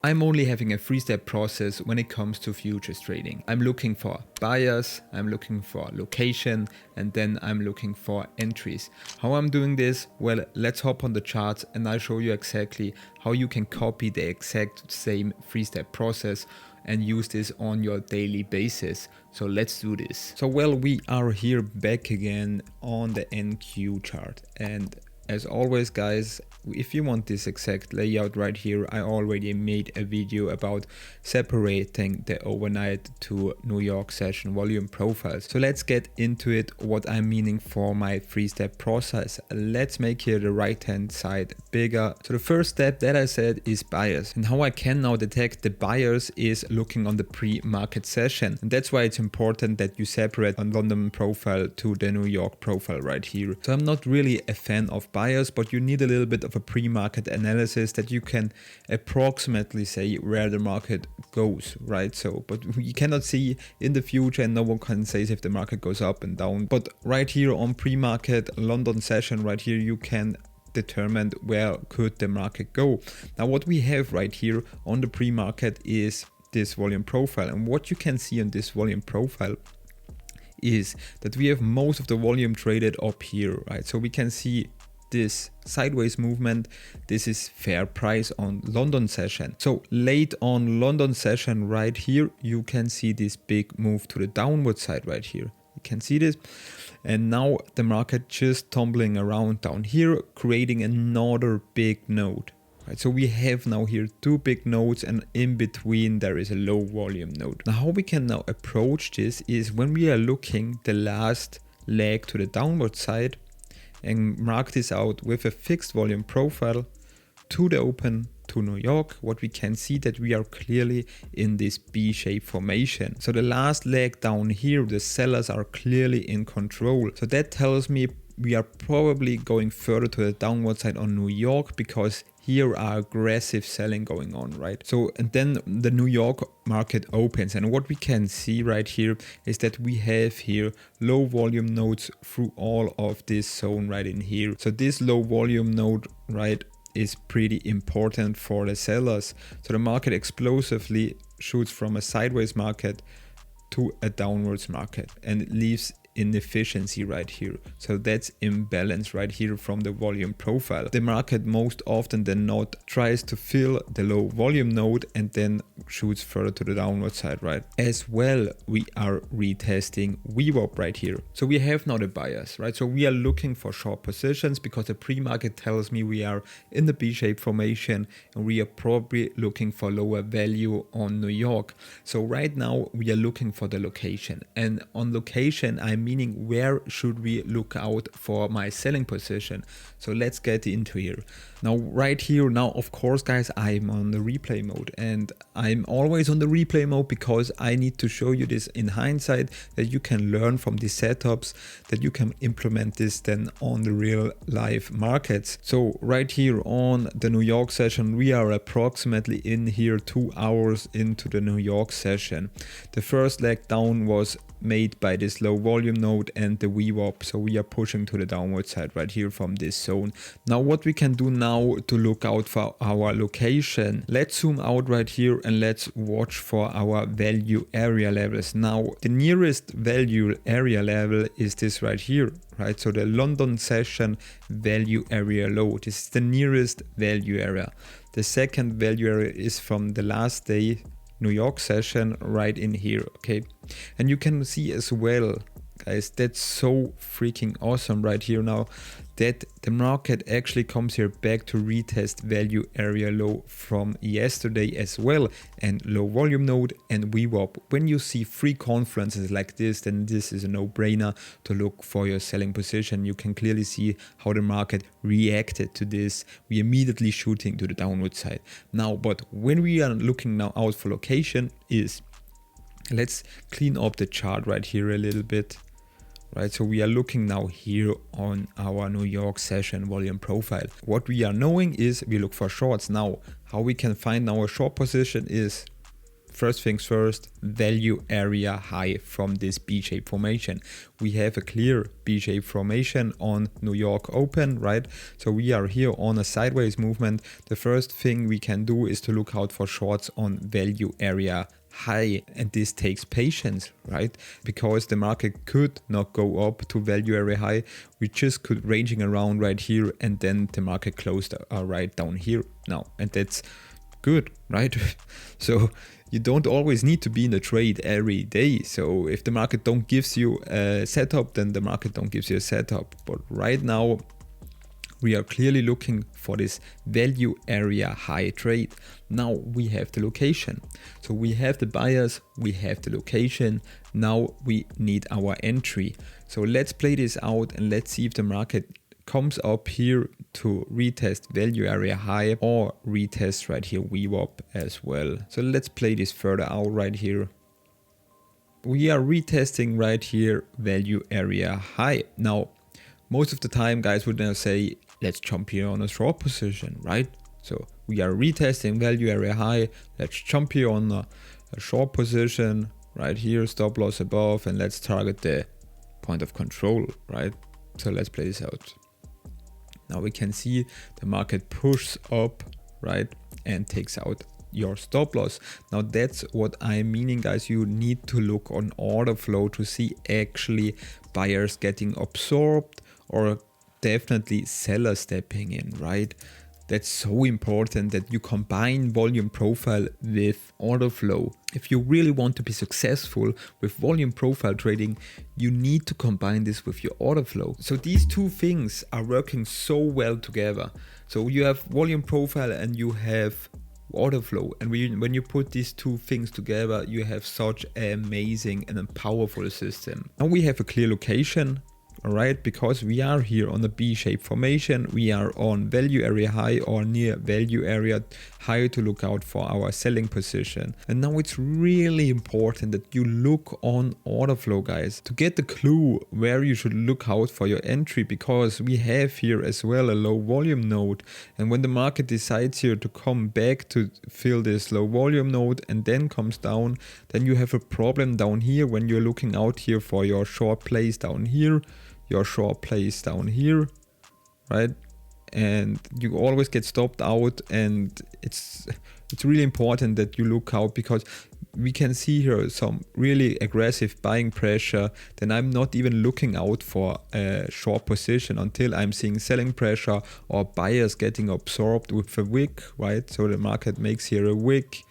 I'm only having a 3-step process when it comes to futures trading. I'm looking for buyers, I'm looking for location, and then I'm looking for entries. How I'm doing this? Well, let's hop on the charts and I'll show you exactly how you can copy the exact same 3-step process and use this on your daily basis. So let's do this. So we are here back again on the NQ chart, and as always guys, if you want this exact layout right here, I already made a video about separating the overnight to New York session volume profiles. So let's get into it, what I'm meaning for my 3-step process. Let's make here the right hand side bigger. So the first step that I said is buyers, and how I can now detect the buyers is looking on the pre-market session. And that's why it's important that you separate a London profile to the New York profile right here. So I'm not really a fan of buyers, but you need a little bit of a pre-market analysis that you can approximately say where the market goes, right? So, but you cannot see in the future and no one can say if the market goes up and down. But right here on pre-market London session right here, you can determine where could the market go. Now what we have right here on the pre-market is this volume profile, and what you can see on this volume profile is that we have most of the volume traded up here, right? So we can see this sideways movement. This is fair price on London session. So late on London session right here, you can see this big move to the downward side right here. You can see this, and now the market just tumbling around down here, creating another big node. Right, so we have now here two big nodes, and in between there is a low volume node. Now how we can now approach this is when we are looking the last leg to the downward side and mark this out with a fixed volume profile to the open to New York, what we can see that we are clearly in this B-shaped formation. So the last leg down here, the sellers are clearly in control. So that tells me we are probably going further to the downward side on New York, because here are aggressive selling going on, right? So, and then the New York market opens, and what we can see right here is that we have here low volume nodes through all of this zone right in here. So this low volume node, right, is pretty important for the sellers. So the market explosively shoots from a sideways market to a downwards market and it leaves inefficiency right here. So that's imbalance right here from the volume profile. The market most often than not tries to fill the low volume node and then shoots further to the downward side, right? As well, we are retesting VWAP right here. So we have now the buyers, right? So we are looking for short positions because the pre-market tells me we are in the B-shaped formation and we are probably looking for lower value on New York. So right now we are looking for the location, and on location I meaning where should we look out for my selling position. So let's get into here. Now right here, now of course guys, I'm on the replay mode, and I'm always on the replay mode because I need to show you this in hindsight, that you can learn from these setups, that you can implement this then on the real live markets. So right here on the New York session, we are approximately in here 2 hours into the New York session. The first leg down was made by this low volume node and the VWAP, so we are pushing to the downward side right here from this zone. Now what we can do now to look out for our location, let's zoom out right here and let's watch for our value area levels. Now the nearest value area level is this right here, right? So the London session value area low, this is the nearest value area. The second value area is from the last day New York session right in here, okay? And you can see as well, guys, that's so freaking awesome right here now, that the market actually comes here back to retest value area low from yesterday as well, and low volume node and VWAP. When you see three confluences like this, then this is a no-brainer to look for your selling position. You can clearly see how the market reacted to this. We immediately shooting to the downward side. Now, but when we are looking now out for location is, let's clean up the chart right here a little bit. Right, so we are looking now here on our New York session volume profile. What we are knowing is we look for shorts. Now, how we can find our short position is first things first, value area high from this B-shaped formation. We have a clear B-shaped formation on New York Open, right? So we are here on a sideways movement. The first thing we can do is to look out for shorts on value area high, and this takes patience, right? Because the market could not go up to value area high. We just could ranging around right here, and then the market closed right down here now, and that's good, right? So you don't always need to be in a trade every day. So if the market don't gives you a setup, then the market don't gives you a setup. But right now we are clearly looking for this value area high trade. Now we have the location. So we have the buyers, we have the location. Now we need our entry. So let's play this out and let's see if the market comes up here to retest value area high or retest right here VWAP as well. So let's play this further out right here. We are retesting right here value area high. Now most of the time guys would now say let's jump here on a short position, right? So we are retesting value area high, let's jump here on a short position right here, stop loss above, and let's target the point of control, right? So let's play this out. Now we can see the market pushes up, right, and takes out your stop loss. Now that's what I'm meaning, guys. You need to look on order flow to see actually buyers getting absorbed or definitely sellers stepping in, right? That's so important that you combine volume profile with order flow. If you really want to be successful with volume profile trading, you need to combine this with your order flow. So these two things are working so well together. So you have volume profile and you have order flow, and when you put these two things together, you have such an amazing and a powerful system. Now we have a clear location. Alright, because we are here on a B-shaped formation, we are on value area high or near value area high to look out for our selling position. And now it's really important that you look on order flow, guys, to get the clue where you should look out for your entry, because we have here as well a low volume node, and when the market decides here to come back to fill this low volume node and then comes down, then you have a problem down here when you're looking out here for your short plays down here, your short plays down here, right? And you always get stopped out, and it's really important that you look out, because we can see here some really aggressive buying pressure. Then I'm not even looking out for a short position until I'm seeing selling pressure or buyers getting absorbed with a wick, right? So the market makes here a wick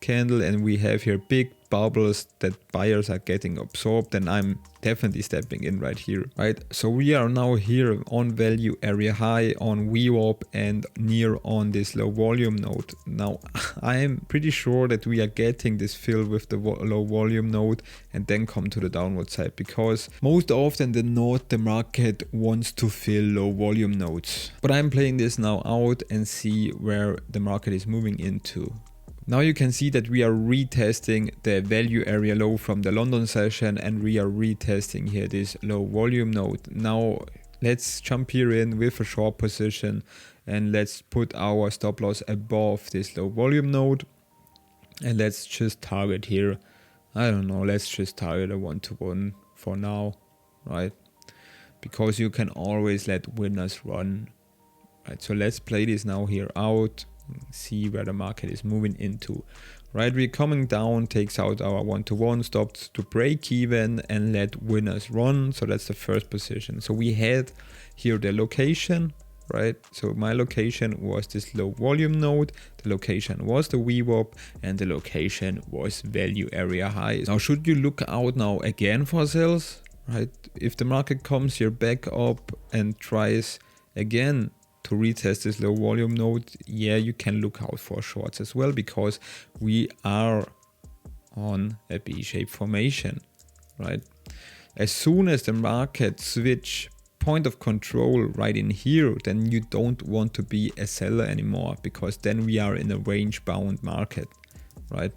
candle and we have here big bubbles that buyers are getting absorbed, and I'm definitely stepping in right here, right? So we are now here on value area high, on VWAP, and near on this low volume node. Now I am pretty sure that we are getting this fill with the low volume node and then come to the downward side, because most often than not the market wants to fill low volume nodes. But I'm playing this now out and see where the market is moving into. Now you can see that we are retesting the value area low from the London session, and we are retesting here this low volume node. Now let's jump here in with a short position and let's put our stop loss above this low volume node, and let's just target here, I don't know, let's just target a 1-to-1 for now, right? Because you can always let winners run, right? So let's play this now here out, see where the market is moving into, right? We're coming down, takes out our 1-to-1, stopped to break even and let winners run. So that's the first position. So we had here the location, right? So my location was this low volume node, the location was the VWAP, and the location was value area high. Now should you look out now again for sales, right? If the market comes here back up and tries again to retest this low volume node, yeah, you can look out for shorts as well, because we are on a B-shaped formation, right? As soon as the market switch point of control right in here, then you don't want to be a seller anymore, because then we are in a range bound market, right?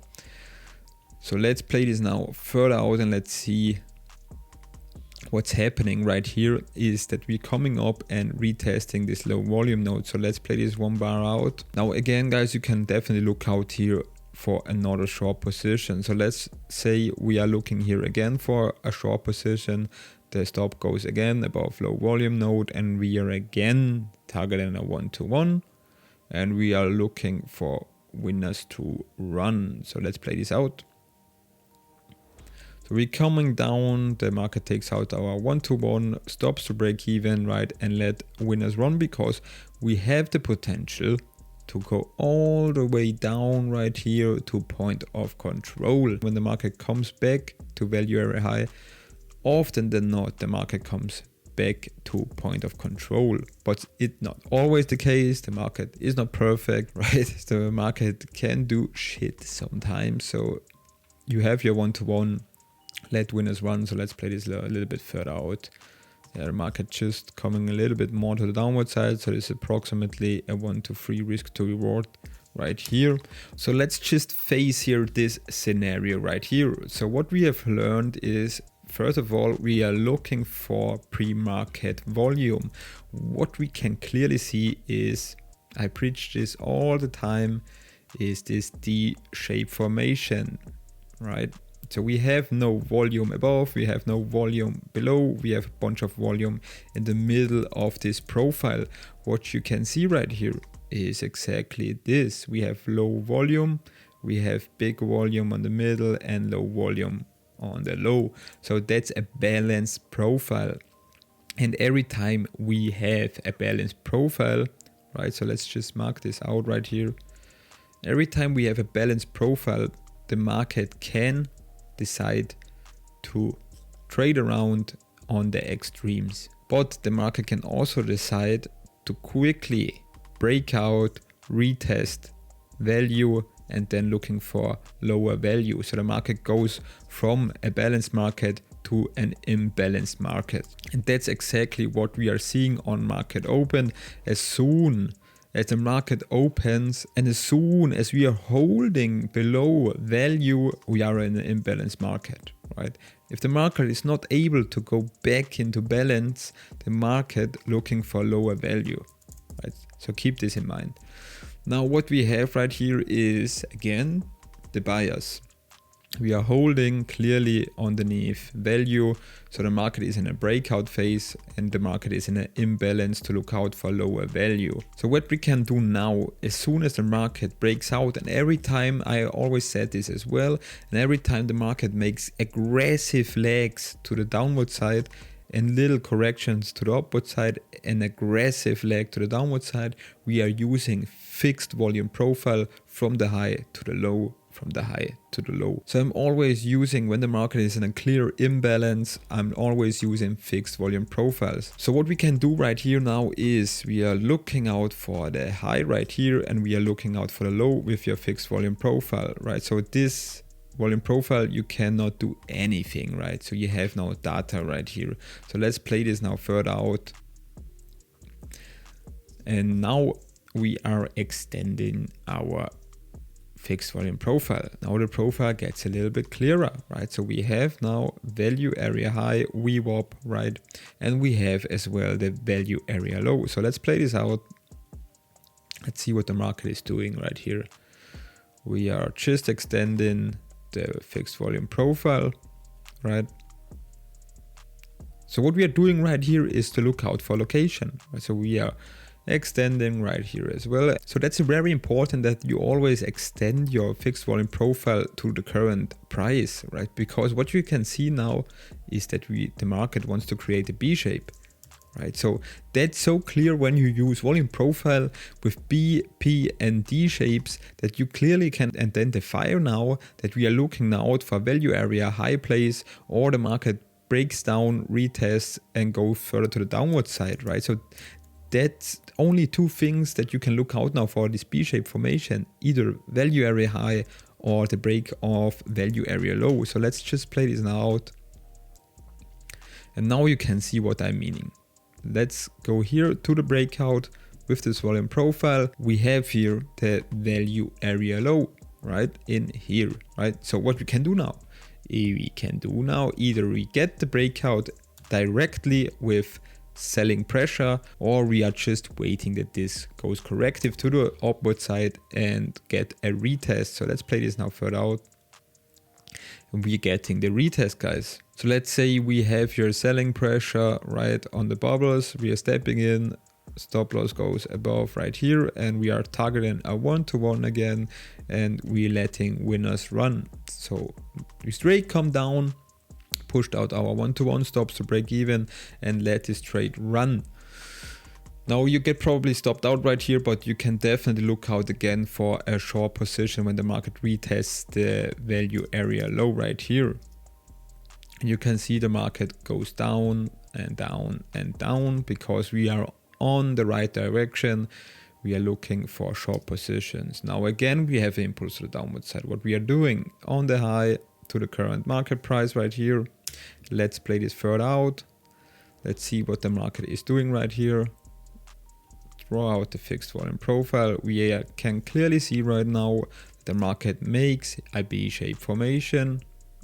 So let's play this now further out and let's see what's happening. Right here is that we're coming up and retesting this low volume node. So let's play this one bar out. Now again, guys, you can definitely look out here for another short position. So let's say we are looking here again for a short position. The stop goes again above low volume node, and we are again targeting a 1-to-1, and we are looking for winners to run. So let's play this out. So we're coming down, the market takes out our 1-to-1, stops to break even, right, and let winners run, because we have the potential to go all the way down right here to point of control. When the market comes back to value area high, often than not, the market comes back to point of control, but it's not always the case. The market is not perfect, right? The market can do shit sometimes. So you have your 1-to-1, let winners run. So let's play this a little bit further out. The market just coming a little bit more to the downward side. So this is approximately a 1-to-3 risk to reward right here. So let's just face here this scenario right here. So what we have learned is, first of all, we are looking for pre-market volume. What we can clearly see is, I preach this all the time, is this D-shaped formation, right? So we have no volume above, we have no volume below, we have a bunch of volume in the middle of this profile. What you can see right here is exactly this. We have low volume, we have big volume on the middle, and low volume on the low. So that's a balanced profile. And every time we have a balanced profile, right? So let's just mark this out right here. Every time we have a balanced profile, the market can decide to trade around on the extremes. But the market can also decide to quickly break out, retest value, and then looking for lower value. So the market goes from a balanced market to an imbalanced market. And that's exactly what we are seeing on market open. As soon as the market opens and as soon as we are holding below value, we are in an imbalanced market, right? If the market is not able to go back into balance, the market looking for lower value, right? So keep this in mind. Now what we have right here is, again, the buyers. We are holding clearly underneath value, so the market is in a breakout phase and the market is in an imbalance to look out for lower value. So what we can do now, as soon as the market breaks out, and every time, I always said this as well, and every time the market makes aggressive legs to the downward side and little corrections to the upward side, an aggressive leg to the downward side, we are using fixed volume profile from the high to the low, from the high to the low. So I'm always using, when the market is in a clear imbalance, I'm always using fixed volume profiles. So what we can do right here now is we are looking out for the high right here and we are looking out for the low with your fixed volume profile, right? So this volume profile, you cannot do anything, right? So you have no data right here. So let's play this now further out. And now we are extending our fixed volume profile. Now the profile gets a little bit clearer, right? So we have now value area high, VWAP, right? And we have as well the value area low. So let's play this out. Let's see what the market is doing right here. We are just extending the fixed volume profile, right? So what we are doing right here is to look out for location. So we are extending right here as well. So that's very important that you always extend your fixed volume profile to the current price, right? Because what you can see now is that the market wants to create a B shape, right? So that's so clear when you use volume profile with B, P and D shapes, that you clearly can identify now that we are looking now out for value area high place, or the market breaks down, retests and goes further to the downward side, right? So that's only two things that you can look out now for this B-shaped formation, either value area high or the break of value area low. So let's just play this now out. And now you can see what I'm meaning. Let's go here to the breakout with this volume profile. We have here the value area low, right, in here, right? So what we can do now, either we get the breakout directly with selling pressure, or we are just waiting that this goes corrective to the upward side and get a retest. So let's play this now further out. And we're getting the retest, guys. So let's say we have your selling pressure right on the bubbles. We are stepping in, stop loss goes above right here, and we are targeting a 1-to-1 again, and we're letting winners run. So we straight come down, pushed out our 1-to-1 stops to break even, and let this trade run. Now you get probably stopped out right here, but you can definitely look out again for a short position when the market retests the value area low right here. You can see the market goes down and down and down because we are on the right direction. We are looking for short positions. Now again, we have impulse to the downward side. What we are doing on the high to the current market price right here. Let's play this further out. Let's see what the market is doing right here. Draw out the fixed volume profile. We can clearly see right now that the market makes a B-shaped formation,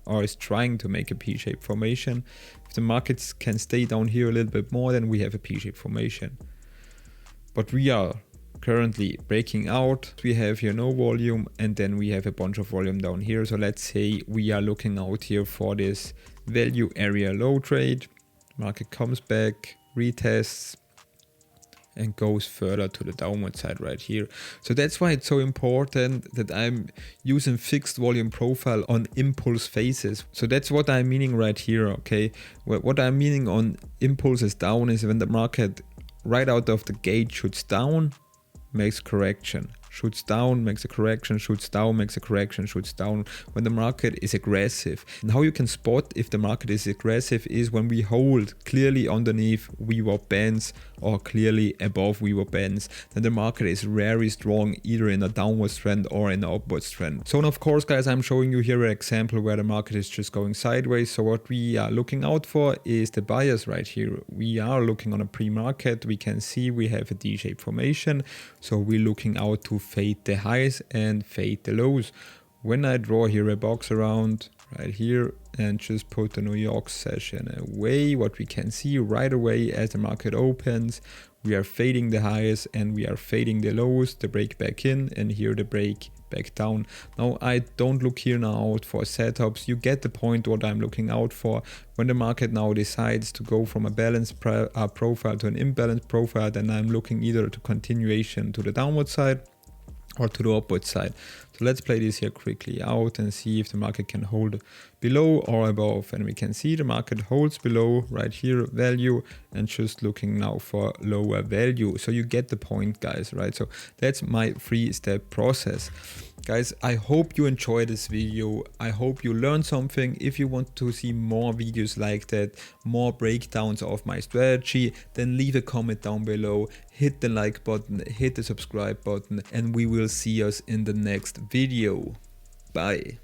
or is trying to make a P-shaped formation. If the markets can stay down here a little bit more, then we have a P-shaped formation. But we are currently breaking out. We have here no volume, and then we have a bunch of volume down here. So let's say we are looking out here for this value area low trade. Market comes back, retests, and goes further to the downward side right here. So that's why it's so important that I'm using fixed volume profile on impulse phases. So that's what I'm meaning right here, okay? What I'm meaning on impulses down is when the market right out of the gate shoots down, makes correction, shoots down, makes a correction, shoots down, makes a correction, shoots down, when the market is aggressive. And how you can spot if the market is aggressive is when we hold clearly underneath VWAP bands or clearly above VWAP bands, then the market is very strong either in a downward trend or in an upward trend. So, and of course guys, I'm showing you here an example where the market is just going sideways. So what we are looking out for is the bias right here. We are looking on a pre-market. We can see we have a D-shaped formation. So we're looking out to fade the highs and fade the lows. When I draw here a box around right here and just put the New York session away, what we can see right away as the market opens, we are fading the highs and we are fading the lows, the break back in, and here the break back down. Now I don't look here now out for setups. You get the point what I'm looking out for. When the market now decides to go from a balanced profile to an imbalanced profile, then I'm looking either to continuation to the downward side or to the upward side. So let's play this here quickly out and see if the market can hold below or above. And we can see the market holds below right here value and just looking now for lower value. So you get the point, guys, right? So that's my 3-step process. Guys, I hope you enjoyed this video. I hope you learned something. If you want to see more videos like that, more breakdowns of my strategy, then leave a comment down below, hit the like button, hit the subscribe button, and we will see us in the next video. Bye.